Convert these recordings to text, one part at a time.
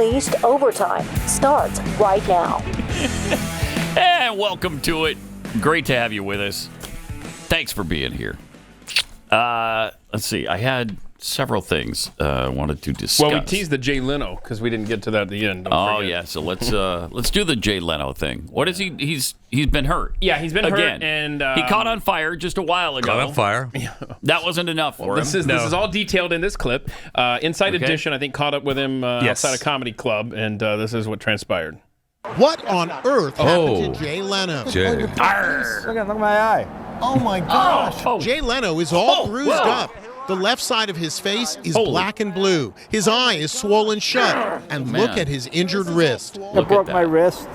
Unleashed Overtime starts right now. And welcome to it. Great to have you with us. Thanks for being here. Let's see. I had several things I wanted to discuss. Well, we teased the Jay Leno because we didn't get to that at the end. Yeah. So let's do the Jay Leno thing. What is he? He's been hurt. Yeah, he's been again. hurt, and he caught on fire just a while ago. Caught on fire. That wasn't enough for him. This is all detailed in this clip. Inside Edition, I think, caught up with him outside a comedy club, and this is what transpired. What on earth happened to Jay Leno? Jay. Look at my eye. Oh my gosh! Oh. Jay Leno is all bruised up. The left side of his face is black and blue. His eye is swollen shut. And look at his injured wrist. I broke my wrist.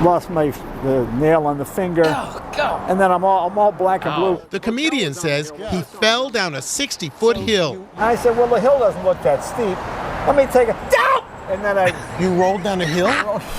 Lost the nail on the finger. And then I'm all black and blue. The comedian says he fell down a 60-foot hill. I said, well, the hill doesn't look that steep. Let me take it down. And then You rolled down a hill?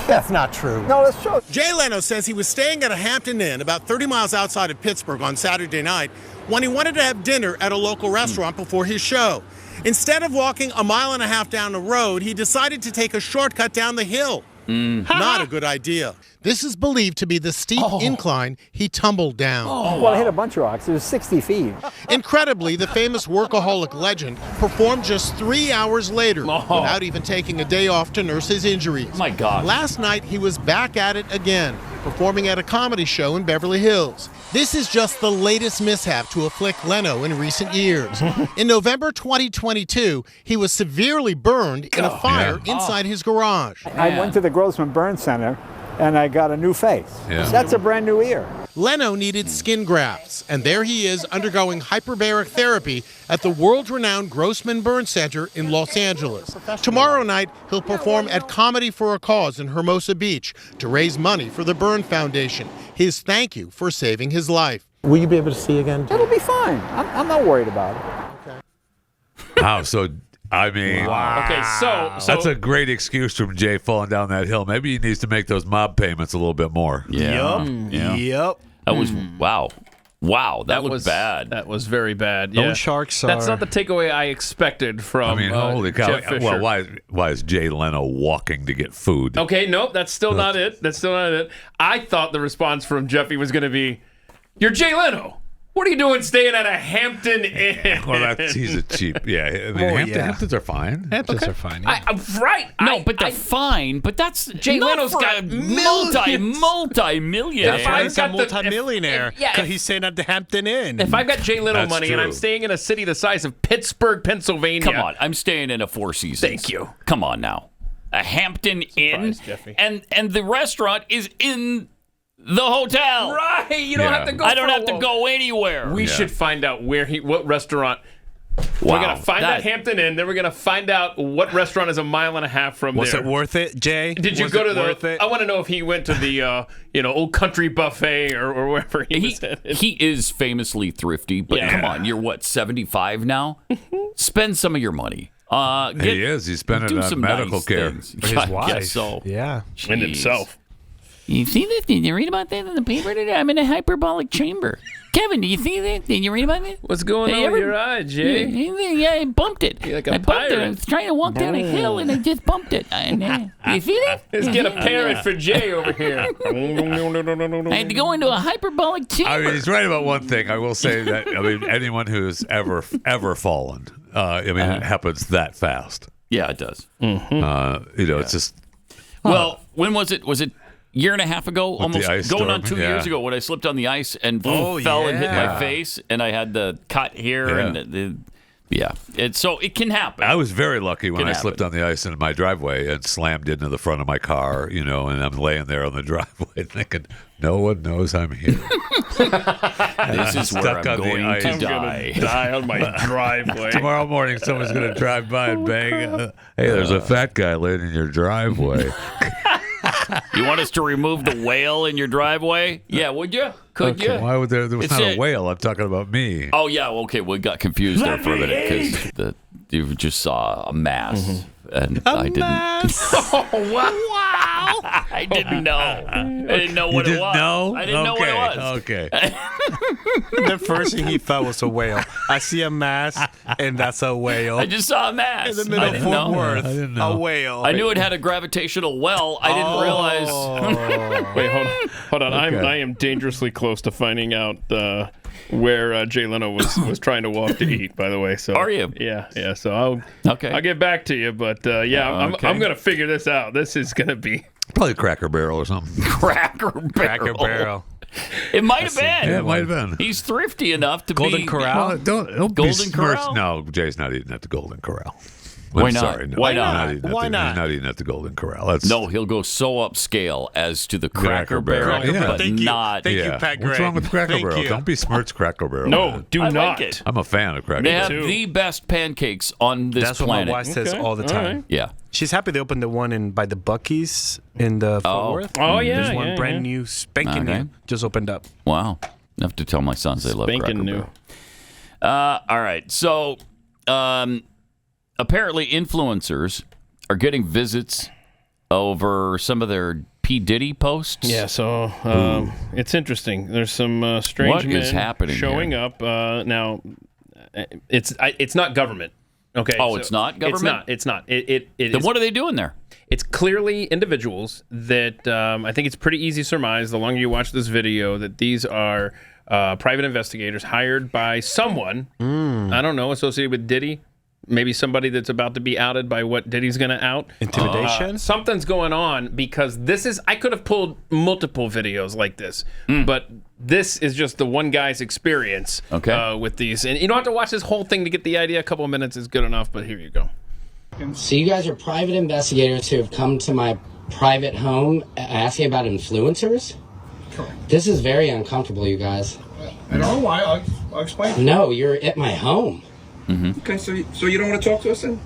That's not true. No, that's true. Jay Leno says he was staying at a Hampton Inn about 30 miles outside of Pittsburgh on Saturday night when he wanted to have dinner at a local restaurant before his show. Instead of walking a mile and a half down the road, he decided to take a shortcut down the hill. Not a good idea. This is believed to be the steep incline he tumbled down. Well, I hit a bunch of rocks. It was 60 feet. Incredibly, the famous workaholic legend performed just 3 hours later without even taking a day off to nurse his injuries. My God. Last night, he was back at it again, performing at a comedy show in Beverly Hills. This is just the latest mishap to afflict Leno in recent years. In November 2022, he was severely burned in a fire inside his garage. I went to the Grossman Burn Center, and I got a new face. Yeah. That's a brand new ear. Leno needed skin grafts, and there he is undergoing hyperbaric therapy at the world-renowned Grossman Burn Center in Los Angeles. Tomorrow night, he'll perform at Comedy for a Cause in Hermosa Beach to raise money for the Burn Foundation, his thank you for saving his life. Will you be able to see again? It'll be fine. I'm not worried about it. Wow. So, I mean, Okay, so that's a great excuse from Jay falling down that hill. Maybe he needs to make those mob payments a little bit more. Yeah. Yep. That was wow. That looked bad. That was very bad. Yeah. Those sharks are... That's not the takeaway I expected from I mean, holy cow. Jeff Fisher. Well, why is Jay Leno walking to get food? Okay, nope, that's still not it. That's still not it. I thought the response from Jeffy was going to be, "You're Jay Leno. What are you doing staying at a Hampton Inn?" Well, he's a cheap. Yeah, I mean, Hamptons are fine. Hamptons are fine. Yeah. Right. No, but they're fine. But that's Jay not Leno's for got a millions. multi-millionaire. That's why I've he's a got the- multimillionaire. Because he's staying at the Hampton Inn. If I've got Jay Leno That's money and I'm true. staying in a city the size of Pittsburgh, Pennsylvania. Come on, I'm staying in a Four Seasons. Thank you. Come on now, a Hampton Inn, Jeffy. and the restaurant is in the hotel. Right. You don't Yeah. have to go. I don't for a have to walk. go anywhere. We should find out what restaurant. We're going to find that Hampton Inn, then we're going to find out what restaurant is a mile and a half from Was there. it worth it, Jay? Did you Was go it to worth the? it? I want to know if he went to the Old Country Buffet or wherever he was at. He is famously thrifty, but Yeah. come on, you're what, 75 now? Spend some of your money. He is. He's spending do on some medical nice care. things. For his I wife. guess so. Yeah. And Jeez. himself. You see that? Did you read about that in the paper today? I'm in a hyperbolic chamber. Kevin, do you see that? Did you read about that? What's going Hey, on with your eye, Jay? Yeah, I bumped it. You're like a I bumped it. I pirate. was trying to walk down a hill and I just bumped it. And, you see that? Let's get a parrot for Jay over here. I had to go into a hyperbolic chamber. I mean, he's right about one thing. I will say that. I mean, anyone who's ever fallen, it happens that fast. Yeah, it does. It's just. Well, when was it? Was it a year and a half ago? Almost the ice going storm? on 2 years ago when I slipped on the ice and fell and hit my face, and I had the cut here and so it can happen. I was very lucky when Can I happen. slipped on the ice in my driveway and slammed into the front of my car, and I'm laying there on the driveway thinking, no one knows I'm here. This is where stuck I'm on the going ice. to I'm die. Die on my driveway. Tomorrow morning, someone's going to drive by and bang, hey, there's a fat guy laying in your driveway. You want us to remove the whale in your driveway? Yeah, would you? Could you? Why would there was It's not a- a whale? I'm talking about me. Oh, yeah. Okay, we got confused there for a minute because you just saw a mass. And I didn't. Oh, wow. whale? I didn't know. I didn't know what it was. I didn't know what it was. Okay. The first thing he thought was a whale. I see a mask, and that's a whale. I just saw a mask. in the middle I of didn't Fort know. Worth, I didn't know. a whale. I knew it had a gravitational well. I didn't realize. Wait, hold on. Okay. I am dangerously close to finding out where Jay Leno was trying to walk to eat. By the way, so Are you? Yeah. So I'll get back to you, but I'm gonna figure this out. This is gonna be Probably Cracker Barrel or something. Cracker Barrel. It might have been. Yeah, it might have been. He's thrifty enough to Golden be. Corral? Well, don't be Golden smirched. Corral? No, Jay's not eating at the Golden Corral. Why I'm not? Sorry, no. Why He's not? eating at Why the- not? He's not eating at the Golden Corral. That's No, he'll go so upscale as to the Cracker Barrel, Cracker Barrel. but Thank you. not. Thank you, yeah. Pat What's Gray. wrong with Cracker Thank Barrel? you. Don't besmirch Cracker Barrel. no, man. do I not. like it. I'm a fan of Cracker They Barrel. have the best pancakes on this That's what planet. my wife says Okay, all the all time. right. Yeah. She's happy they opened the one in by the Buc-ee's in the Fort Worth. Oh, yeah, There's one yeah, brand yeah. new, spanking Okay. new, just opened up. Wow. I have to tell my sons they love Cracker Spanking new. Barrel. All right. So apparently influencers are getting visits over some of their P. Diddy posts. Yeah, so it's interesting. There's some strange What men is happening showing here? up. Now, it's not government. Okay. Oh, so it's not government? It's not. It Then is. what are they doing there? It's clearly individuals that I think it's pretty easy to surmise the longer you watch this video that these are private investigators hired by someone, I don't know, associated with Diddy. Maybe somebody that's about to be outed by what Diddy's going to out. Intimidation? Something's going on because this is, I could have pulled multiple videos like this, but this is just the one guy's experience with these. And you don't have to watch this whole thing to get the idea. A couple of minutes is good enough, but here you go. So you guys are private investigators who have come to my private home asking about influencers? Correct. This is very uncomfortable, you guys. I don't know why. I'll explain. No, you're at my home. Okay, so you don't want to talk to us then?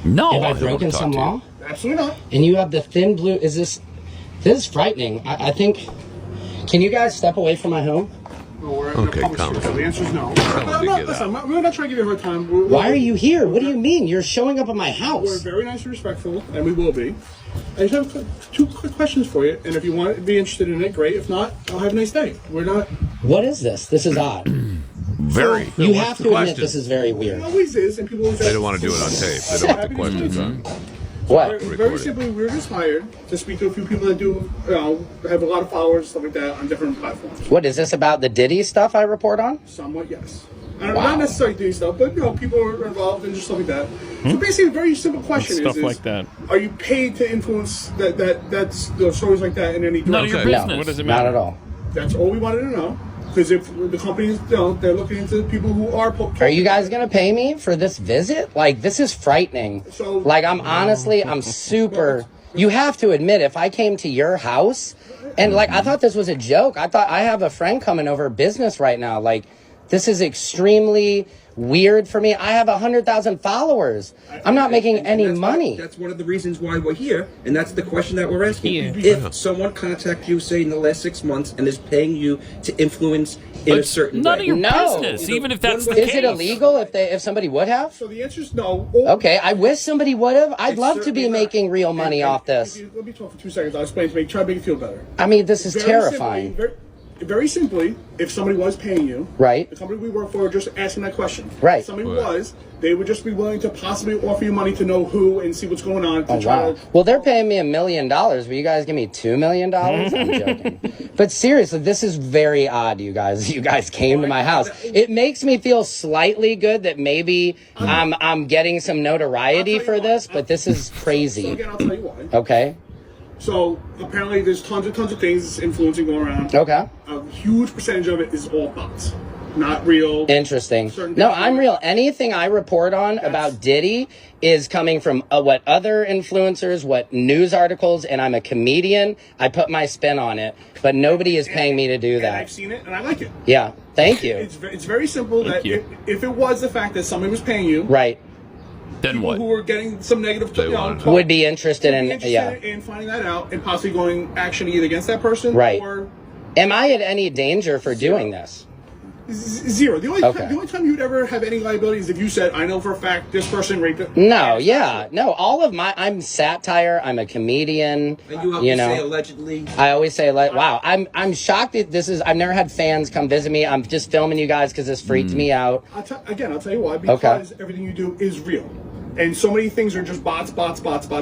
No. Have I don't broken talk some to you. law? Absolutely not. And you have the thin blue, this is frightening. I think, can you guys step away from my home? Well, we're Okay, in a public calm school, so down. the answer is no. Tell him to get Listen, out. we're not trying to give you a hard time. Why are you here? What do you mean? You're showing up at my We're house. very nice and respectful, and we will be. I just have two quick questions for you, and if you want to be interested in it, great. If not, I'll have a nice day. We're not. What is this? This is odd. Very. You what's have the to admit question? this is very It weird. always is, and people always They don't want to do it on tape. They don't want the questions on. What? Very simply, we're just hired to speak to a few people that do, have a lot of followers, stuff like that, on different platforms. What is this about the Diddy stuff I report on? Somewhat, yes. And Wow. not necessarily doing stuff, but people are involved in just stuff like that. So basically, a very simple question Stuff is like that. Are you paid to influence that's stories like that in any None of your direction? business. No, What does it not matter? at all. That's all we wanted to know. Because if the companies, they're looking into people who are. Are you guys gonna pay me for this visit? Like, this is frightening. So- Like, I'm super. You have to admit, if I came to your house, and like, I thought this was a joke. I thought I have a friend coming over business right now. Like, this is extremely weird for me. I have 100,000 followers. I'm not making any that's money. That's one of the reasons why we're here, and that's the question that we're asking. Here. If someone contacts you, say in the last 6 months, and is paying you to influence in a certain None way, of your No. business, even if that's Is the Is case. it illegal if somebody would have? So the answer is no. Okay, I wish somebody would have. I'd It's love to be certainly not. making real money And off this. if you- Let me talk for 2 seconds. I'll explain to me. Try to make you feel better. I mean, this is Very terrifying. Simply, very simply, if somebody was paying you, Right. the company we work for are just asking that question. Right. If somebody was, they would just be willing to possibly offer you money to know who and see what's going on. To Oh, try wow. to, Well, they're paying me $1 million. Will you guys give me $2 million? I'm joking. But seriously, this is very odd, you guys. You guys came to my house. It makes me feel slightly good that maybe I'm getting some notoriety for this, but this is So crazy. again, I'll tell you why. Okay. So apparently, there's tons of things influencing going around. Okay. A huge percentage of it is all bots, not real. Interesting. Certain No, things- I'm real. Anything I report on about Diddy is coming from what other influencers, what news articles, and I'm a comedian. I put my spin on it, but nobody is paying me to do And that. I've seen it, and I like it. Yeah. Thank you. It's very simple. That you. if it was the fact that somebody was paying you, Right. Then people what? who were getting some negative, They want to talk, Would be interested would be in, interested yeah. in finding that out and possibly going action either against that person Right. or Am I at any danger for doing this? Zero. The only time you'd ever have any liability is if you said, I know for a fact this person raped it. No, no. All of I'm satire. I'm a comedian. And you know, say allegedly. I always say, wow. I'm shocked that this is. I've never had fans come visit me. I'm just filming you guys because this freaked me out. I'll tell you why. Because everything you do is real. And so many things are just bots.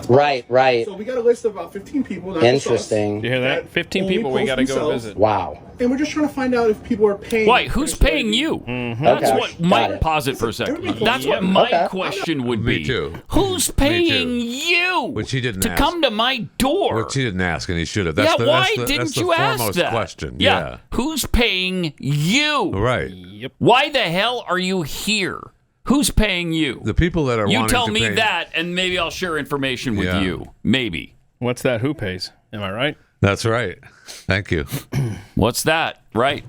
Right. So we got a list of about 15 people. Interesting. You hear that? 15 people we got to go visit. Wow. And we're just trying to find out if people are paying. Why? Who's paying you? That's what Mike posit for a second. That's what my question would be. Me too. Who's paying you Which he didn't to ask. come to my door? Which he didn't ask, and he should have. Why didn't that's you the ask foremost that? question. Yeah. Who's paying you? Right. Yep. Why the hell are you here? Who's paying you? The people that are You wanting tell to me pay... that, and maybe I'll share information with you. Maybe. What's that? Who pays? Am I right? That's right. Thank you. What's that? Right.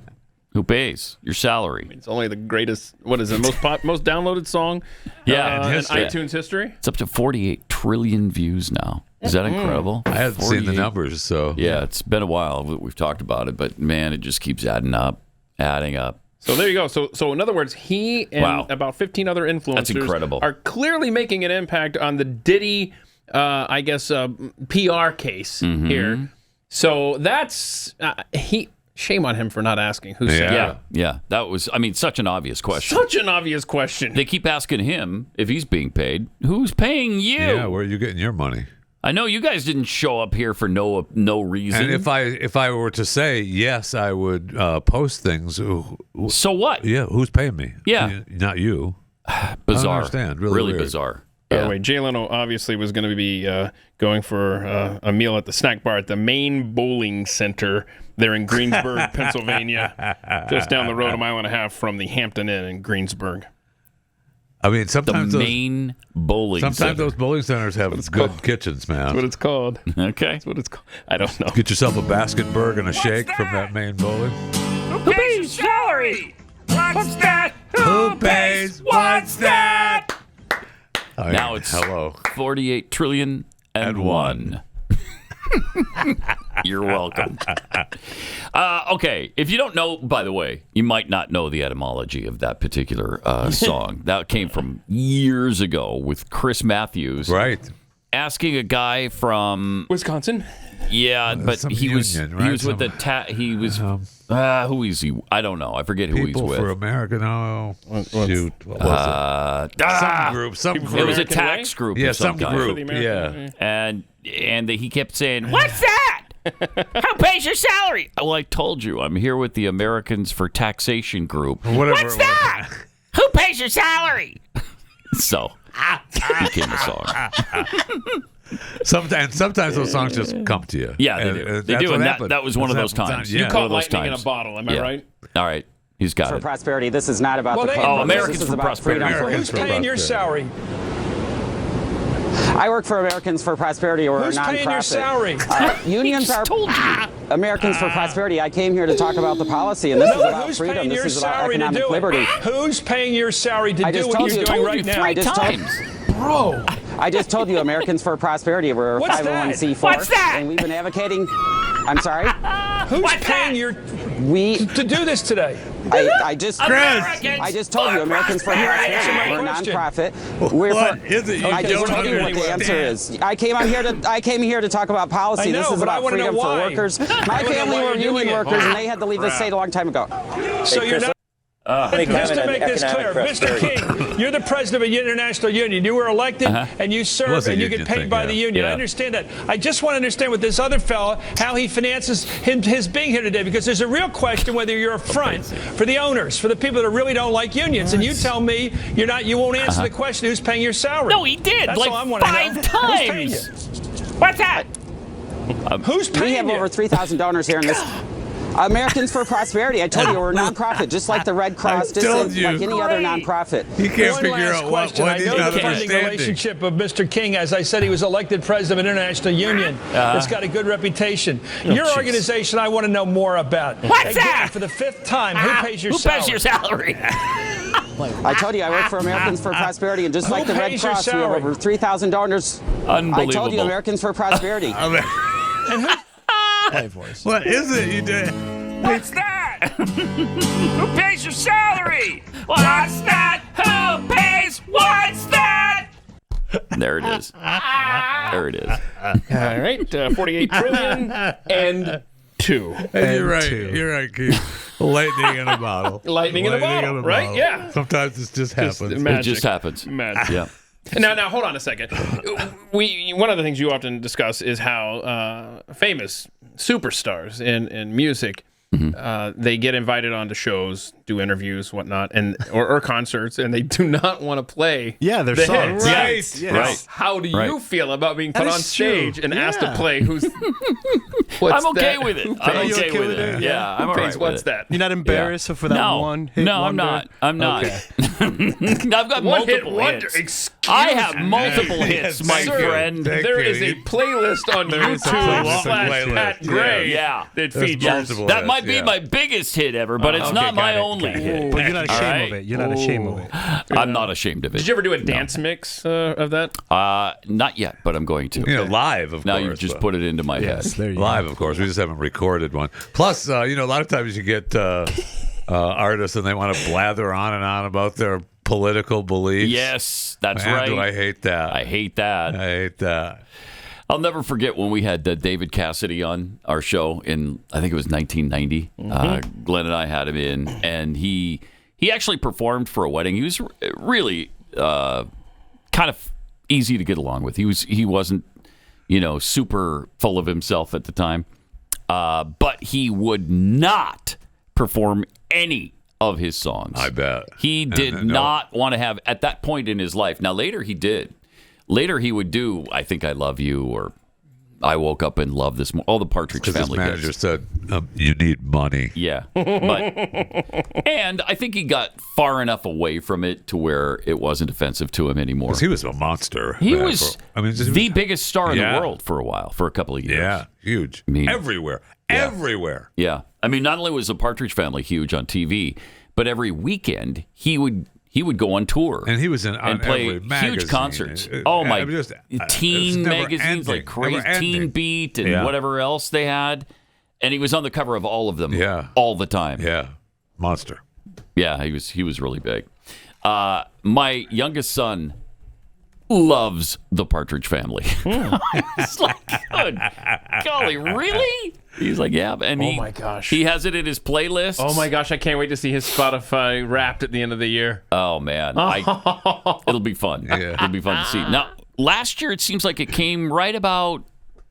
Who pays? Your salary. It's only the greatest, what is it, most downloaded song in iTunes history? It's up to 48 trillion views now. Is that incredible? I haven't seen the numbers, so... Yeah, it's been a while. We've talked about it, but man, it just keeps adding up. So there you go. So in other words, he and about 15 other influencers That's incredible. are clearly making an impact on the Diddy, PR case here. So that's shame on him for not asking who said it. Yeah. That was, such an obvious question. Such an obvious question. They keep asking him if he's being paid. Who's paying you? Yeah, where are you getting your money? I know you guys didn't show up here for no reason. And if I were to say yes, I would post things. So what? Yeah, who's paying me? Yeah, not you. Bizarre. I don't understand. Really weird. Bizarre. By the way, Jay Leno obviously was going to be going for a meal at the snack bar at the Maine Bowling Center there in Greensburg, Pennsylvania, just down the road a mile and a half from the Hampton Inn in Greensburg. Sometimes the Maine Bowling Center. Sometimes those bowling centers have good kitchens, man. That's what it's called. Okay. That's what it's called. I don't know. Get yourself a basket burger and a shake from that Maine Bowling. Who pays your salary? What's that? Who pays? What's that? Now it's 48 trillion and one. You're welcome. Okay, if you don't know, by the way, you might not know the etymology of that particular song. That came from years ago with Chris Matthews. Right. Asking a guy from Wisconsin. Yeah, but he was with the who is he? I don't know. I forget who he's with. People for America. No. Shoot. What was it? Some group. It was a tax group. Yeah, of some group. Kind. Yeah. And he kept saying, "What's that? Who pays your salary?" Well, I told you, I'm here with the Americans for Taxation Group. What's that? Who pays your salary? So it became a song. Sometimes those songs just come to you. Yeah, they do. They do, and that was one of those times. You caught lightning in a bottle, am I right? All right. He's got for it. prosperity. This is not about Americans for Prosperity. Who's paying your salary? I work for Americans for Prosperity, or Who's a nonprofit. Paying your salary? Unions are Americans for Prosperity. I came here to talk about the policy, and this is about who's freedom. Paying This your is about salary economic to do liberty. It? Who's paying your salary to do what you're doing right now? Bro, I just told you, Americans for Prosperity. We're a 501c4. What's that? And we've been advocating. I'm sorry. Who's paying your to do this today? I just told you, Americans for Prosperity. We're a nonprofit. I just told you what the answer is. I came here to talk about policy. This is about freedom for workers. My family were union workers, and they had to leave the state a long time ago. So you're not. Just to make this clear, Mr. King, you're the president of a international union. You were elected and you serve and you get paid by the union. I understand that. I just want to understand with this other fellow how he finances his being here today, because there's a real question whether you're a front for the owners, for the people that really don't like unions. And you tell me you won't answer the question who's paying your salary. No, he did. That's like all I want to know. 5 times. What's that? Who's paying We have over 3,000 donors here in this. Americans for Prosperity. I told you we're a nonprofit, just like the Red Cross, just like any other nonprofit. He can't figure out what he's not I know the funding relationship of Mr. King. As I said, he was elected president of an international union. It's got a good reputation. Your organization, I want to know more about. What's that? For the 5th time, who pays your salary? Who pays your salary? I told you I work for Americans for Prosperity, and just like the Red Cross, we have over 3,000 donors. Unbelievable. I told you Americans for Prosperity. And who? Play voice. What is it you did? What's that? that? Who pays your salary? What's that? Who pays? What's that? There it is. There it is. All right, 48 trillion and 2. You're right. You're right, Keith. Lightning in a bottle. Lightning in a bottle, right? Yeah. Sometimes it just happens. It just happens. Magic. Yeah. Now, hold on a second. One of the things you often discuss is how famous superstars in music, they get invited onto shows, do interviews, whatnot, or concerts, and they do not want to play their the songs. hits. Right. Yes. Right. How do you feel about being put That on is true. stage and asked to Yeah. play who's... I'm okay with it. Who I'm pays? okay with it. Yeah, I'm Who all pays? right with What's it. that? You're not embarrassed for that No, one hit no, I'm wonder? not. I'm not. Okay. I've got One hit multiple wonder. hits. Excuse I have me. multiple hits, my Sir, friend. there is a playlist on YouTube / Pat Gray Yeah. that There's features. multiple That hits, might be my biggest hit ever, but it's Okay, not my got it, only got it. hit. But you're not All ashamed right? of it. You're not ashamed of it. I'm not ashamed of it. Did you ever do a dance mix of that? Not yet, but I'm going to. Live, of now course. you've just put it into my head. There you Live, of course. We just haven't recorded one. Plus, a lot of times you get artists and they want to blather on and on about their political beliefs. Yes, that's Man, right. do I hate that. I hate that. I hate that. I'll never forget when we had David Cassidy on our show in, I think it was 1990. Glenn and I had him in, and he actually performed for a wedding. He was really kind of easy to get along with. He wasn't, super full of himself at the time, but he would not perform any of his songs. I bet. He did not want to have, at that point in his life. Now, later he did. Later he would do I Think I Love You or I Woke Up and Love This All the Partridge Because his Family manager hits. said, you need money. Yeah. And I think he got far enough away from it to where it wasn't offensive to him anymore. Because he was a monster. He was the biggest star in the world for a while, for a couple of years. Yeah, huge. Everywhere. Yeah. Everywhere. Yeah. I mean, not only was the Partridge Family huge on TV, but every weekend he would go on tour. And he was on play every magazine. huge concerts. Oh my! Just, teen never magazines ending, like Crazy never ending. Teen Beat and whatever else they had, and he was on the cover of all of them. All the time. Yeah, monster. Yeah, he was really big. My youngest son loves the Partridge Family. It's like, good golly, really? He's like, yeah, and Oh my gosh. he has it in his playlist. Oh my gosh, I can't wait to see his Spotify Wrapped at the end of the year. Oh man, it'll be fun. It'll be fun to see. Now, last year it seems like it came right about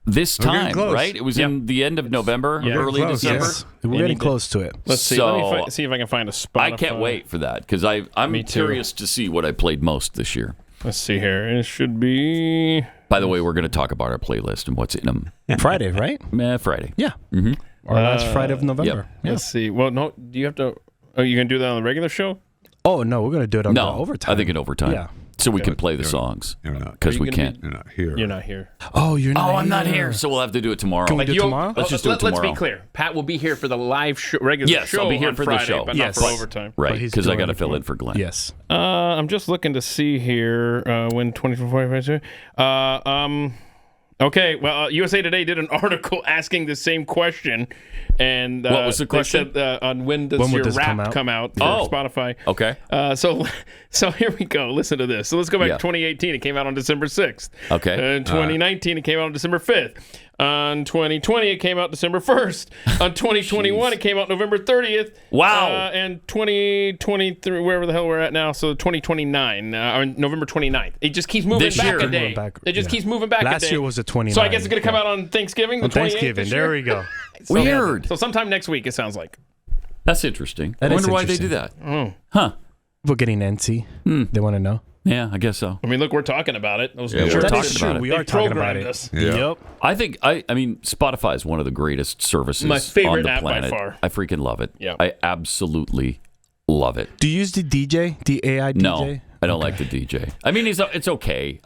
this We're getting time, close. right? It was in the end of November, Yeah. early Close, December. Yes. We're getting close to it. Let's see. So- Let me see if I can find a Spotify. I can't wait for that because I'm Me too. curious to see what I played most this year. Let's see here. It should be... By the way, we're going to talk about our playlist and what's in them. Friday, right? Friday. Yeah. Our last Friday of November. Yeah. Let's see. Well, no, do you have to... Are you going to do that on the regular show? Oh, no, we're going to do it on the overtime. I think in overtime. Yeah. So we can play the songs You're not. because Are you we gonna can't. You're not here. You're not here. Oh, you're not I'm not here, so we'll have to do it tomorrow. Can we do it You'll- tomorrow? Let's just do it tomorrow. Let's be clear. Pat will be here for the live show, regular Yes, show I'll be here on for Friday, the show. but Yes. not for overtime. Right, But he's because I doing got to it fill for- in for Glenn. Yes. I'm just looking to see here when 2024. Okay, well, USA Today did an article asking the same question, and What was the question? They said, on when does When would your this rap come out? come out for Oh. Spotify? Okay. So here we go. Listen to this. So let's go back Yeah. to 2018. It came out on December 6th. Okay. In 2019, it came out on December 5th. On 2020, it came out December 1st. On 2021, it came out November 30th. Wow. And 2023, wherever the hell we're at now, so 2029, November 29th. It just keeps moving This back year. a day. Moving back, It just yeah. keeps moving back a day. Last year was the 29th. So I guess it's going to come out on Thanksgiving, the On 28th Thanksgiving. this There year? we go. Weird. So sometime next week, it sounds like. That's interesting. I That is wonder why they do interesting. that. Huh. We're getting antsy. They want to know. Yeah, I guess so. I mean, look, we're talking about it. Those Yeah, we're churches- talking about it. We They are talking about programmed it. us. Yeah. Yep. I think I mean Spotify is one of the greatest services My favorite on the app by planet. far. I freaking love it. Yeah. I absolutely love it. Do you use the DJ, the AI DJ? No, I don't like the DJ. I mean, it's okay.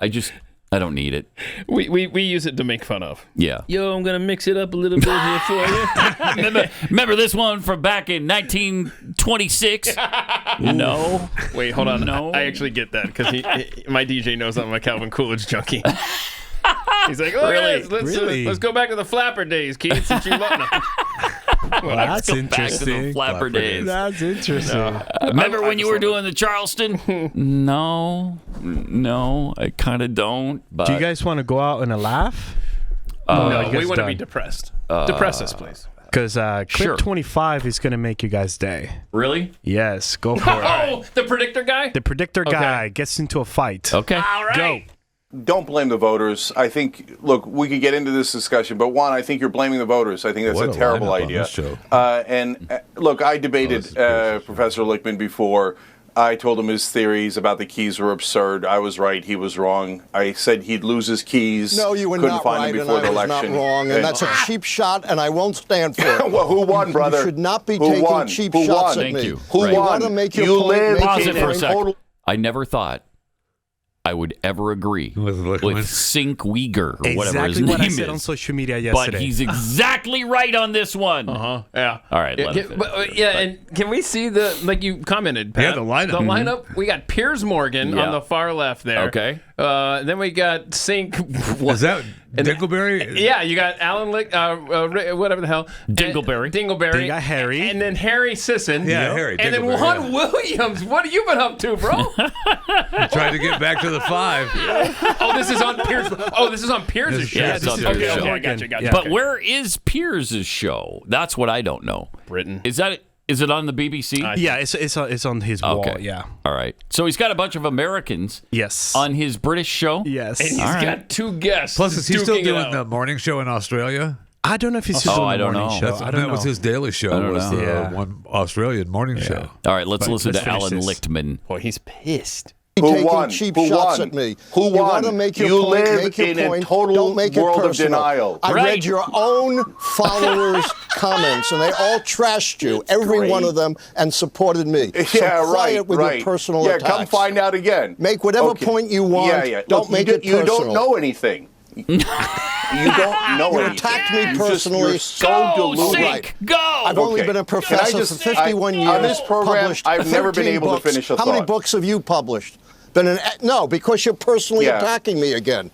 I don't need it. We use it to make fun of. Yeah. Yo, I'm gonna mix it up a little bit here for you. Remember this one from back in 1926? No. Wait, hold on. No. I actually get that because my DJ knows I'm a Calvin Coolidge junkie. He's like, oh, Really? yes, let's Really? let's go back to the flapper days, Keith. Since you love them. Well, that's Go back to the interesting. flapper days. That's interesting. Remember when you were doing the Charleston? No, I kind of don't. But Do you guys want to go out in a laugh? No, we want to be depressed. Depress us, please. Because clip 25 is going to make you guys' day. Really? Yes, go for it. Oh, the predictor guy? The predictor guy gets into a fight. Okay. All right. Go. Don't blame the voters. I think, look, we could get into this discussion, but one, I think you're blaming the voters. I think that's a terrible idea. Look, I debated Professor Lickman before. I told him his theories about the keys were absurd. I was right. He was wrong. I said he'd lose his keys. No, you were Couldn't not find right, them and before I the was election. not wrong, and that's a cheap shot, and I won't stand for it. Well, who won, brother? You should not be Who taking won? cheap Who shots won? at Thank me. you. Who Right. want to make your You point? live Pause it for a total. second. I never thought I would ever agree with Cenk Uygur or whatever his Exactly name what I is. said on social media yesterday. But he's exactly right on this one. Yeah. All right. Let him finish. And can we see like you commented, Pat? Yeah, the lineup. The lineup. We got Piers Morgan on the far left there. Okay. Then we got Cenk. Is that Dingleberry? Yeah, you got Alan Lick, whatever the hell. Dingleberry. Dingleberry. You got Harry. And then Harry Sisson. Yeah, Harry And then Dingleberry, Juan Williams. What have you been up to, bro? Trying to get back to the 5. Oh, this is on Piers. Oh, this is on Piers' show. Yeah, it's on Okay, Piers' okay, show. I got you. Yeah. But where is Piers' show? That's what I don't know. Britain. Is it on the BBC? Yeah, it's on his wall. Yeah. All right. So he's got a bunch of Americans. Yes. On his British show. Yes. And he's got 2 guests. Plus, is he still duking it doing out. the morning show in Australia? I don't know if he's still doing I the don't morning know. show. I don't That know. was his daily show. I don't Was know. the Yeah. one Australian morning show. All right. Let's listen let's to finish Alan this. Lichtman. Boy, he's pissed. Taking won? cheap Who shots won? at me. Who You won? want to make your You point, live make your in a point. total Don't make it world of personal. denial. I Right. read your own followers' comments, and they all trashed you, every one of them, and supported me. Yeah, so right, quiet with right. your personal Yeah, attacks. come find out again. Make whatever Okay. point you want. Yeah, yeah. Don't Look, make you it You personal. don't know anything. You don't know You anything. attacked me You personally. You're so Go, deluded. Cenk, go! I've only Okay. been a Can I professor just- for 51 years. On this program, published I've never been 13 able to books. finish a How many thought. books have you published? No, because you're personally Yeah. attacking me again.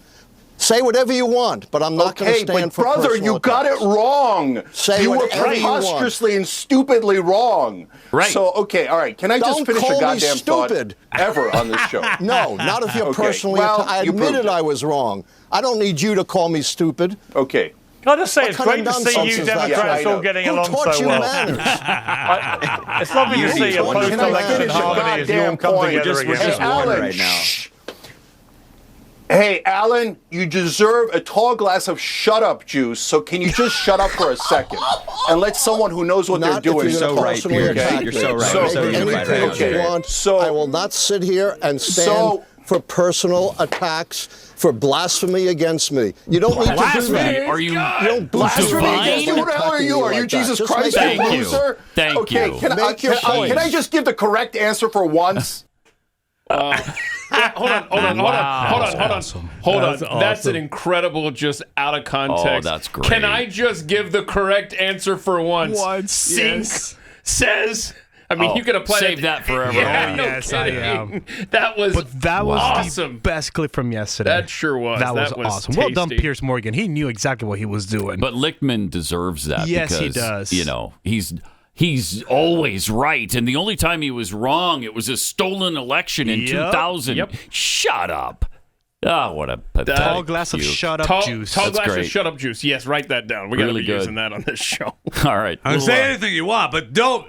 Say whatever you want, but I'm not going to Okay, stand but for brother, personal you got it attacks. wrong. Say you were whatever you want. preposterously and stupidly wrong. Right. So, okay, all right. Can I just Don't finish call a me goddamn thought stupid. ever on this show? No, not if you're Okay, personally well, I you proved admitted it. I was wrong. I don't need you to call me stupid. Okay. Can I just say, What it's kind great of to see nonsense you is that? Democrats Yeah, I all know. getting Who along taught so you well. manners? It's lovely to see a Can I post-election finish a harmony as you all goddamn come point? together We're again. just Alan, right now. shh. Hey, Alan, you deserve a tall glass of shut-up juice, so can you just shut up for a second and let someone who knows what Not they're doing if you're So gonna right, personally Piers. attack You're me. so right. So- You're so Make any unified right point now. you want. So- I will not sit here and stand So- for personal attacks, for blasphemy against me. You don't need to do Blasphemy? that. Are you You don't Blasphemy divine? against you? Who the hell are you? Are you Like that. Jesus Just Christ, make you Thank you. loser? Thank okay, you. Make your point. Can I just give the correct answer for once? Hold on. That's That's awesome. an incredible, just out of context. Oh, that's great. Can I just give the correct answer for once? Cenk yes. says. I mean, you could apply save that forever. Yeah, Oh, no yes, I kidding. am. That was But that was awesome. the best clip from yesterday. That sure was. That was awesome. Well done, tasty. Piers Morgan. He knew exactly what he was doing. But Lickman deserves that. Yes, because, he does. You know, he's always right, and the only time he was wrong, it was a stolen election in 2000. Yep. Shut up. Oh, what a pathetic Tall glass of cute. shut up Tall juice. glass great. of shut up juice. Yes, write that down. We got to Really be good. using that on this show. All right. Say anything you want, but don't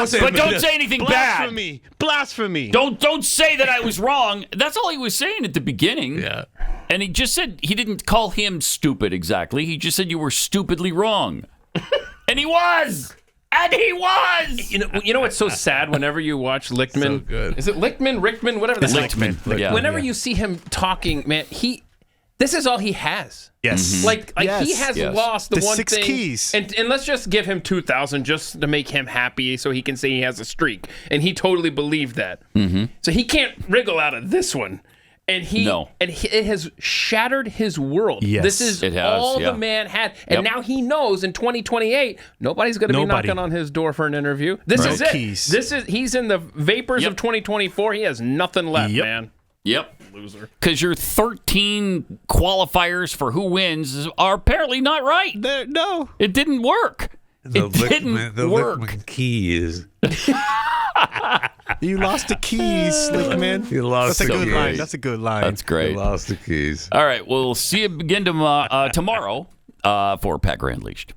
say. But don't say anything bad. Blasphemy. Don't say that I was wrong. That's all he was saying at the beginning. Yeah. And he just said he didn't call him stupid exactly. He just said you were stupidly wrong. And he was. And he was. You know what's so sad whenever you watch Lickman? So good. Is it Lickman? Rickman? Whatever the It's hell. Lickman. Yeah. Whenever you see him talking, man, this is all he has. Yes. Like Yes. he has Yes. lost the one 6 thing. keys. And let's just give him 2,000 just to make him happy so he can say he has a streak. And he totally believed that. Mm-hmm. So he can't wriggle out of this one. And it has shattered his world. Yes. This is It has, all yeah. the man had. And Yep. now he knows in 2028, nobody's going to be Nobody. knocking on his door for an interview. This Right. is it. Keys. He's in the vapors Yep. of 2024. He has nothing left, Yep. man. Yep. Loser. Because your 13 qualifiers for who wins are apparently not right. No. It didn't work. The didn't work. Lickman keys. You lost the keys, Lickman. You lost That's the a good keys. line. That's a good line. That's great. You lost the keys. All right, we'll see you again tomorrow for Pat Gray Unleashed.